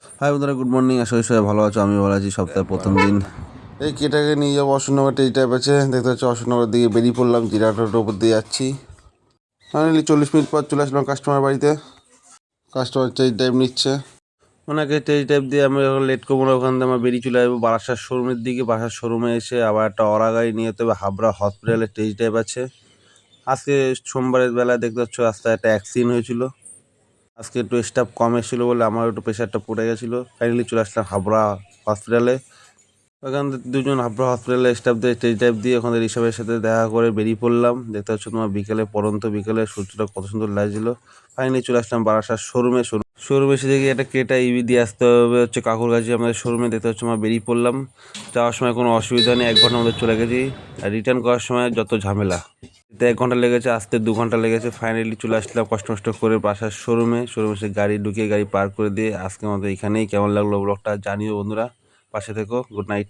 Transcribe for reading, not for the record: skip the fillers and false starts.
High বন্ধুরা, good morning. আশা করি সবাই ভালো আছো। আমি ভালো আছি। সপ্তাহের প্রথম দিন এই কেটাকে নিয়ে যাবো অশোকনগর। টেজ টাইপ আছে, দেখতে পাচ্ছি অশোকনগর দিকে বেরিয়ে পড়লাম। জিরাটোর ওপর দিয়ে যাচ্ছি। ফাইনালি 40 মিনিট পর চলে আসলাম কাস্টমার বাড়িতে। কাস্টমার টেজ টাইপ নিচ্ছে। ওনাকে টেজ টাইপ দিয়ে আমি এখন লেট করবো না। ওখান থেকে আমরা বেরিয়ে চলে যাবো বারাসাত শোরুমের দিকে। বারাসাত শোরুমে এসে আবার একটা অরা গাড়ি নিয়ে যেতে হবে। হাবড়া হসপিটালে টেজ টাইপ আছে। আজকে সোমবারের বেলায় দেখতে পাচ্ছ রাস্তায় একটা অ্যাক্সিডেন্ট হয়েছিল। আজকে একটু স্টাফ কম এসেছিলো বলে আমার একটু প্রেশারটা পড়ে গেছিলো। ফাইনালি চলে আসলাম হাবড়া হসপিটালে। ওখান থেকে দুজন হাবড়া হসপিটালে স্টাফদের টেস্ট ড্রাইভ দিয়ে ওখানে ঋষভের সাথে দেখা করে বেরিয়ে পড়লাম। দেখতে পাচ্ছ তোমার বিকেলে, পরন্ত বিকেলে সূর্যটা কত সুন্দর লাগছিল। ফাইনালি চলে আসলাম বারাসাত শোরুমে। শোরুমে এসে দেখি একটা ক্রেটা ইভি দিয়ে আসতে হবে হচ্ছে কাকুর কাছে। আমাদের শোরুমে দেখতে পাচ্ছ আমরা বেরিয়ে পড়লাম। যাওয়ার সময় কোনো অসুবিধা নেই, 1 ঘন্টার মধ্যে চলে গেছি। আর রিটার্ন করার সময় যত ঝামেলা, এতে 1 ঘন্টা লেগেছে, আসতে 2 ঘন্টা লেগেছে। ফাইনালি চলে আসলাম কষ্ট মষ্ট করে বাসার শোরুমে এসে গাড়ি ঢুকিয়ে গাড়ি পার্ক করে দিয়ে আজকের মতো এখানেই। কেমন লাগলো ব্লগটা জানিও বন্ধুরা, পাশে থেকো। Good night.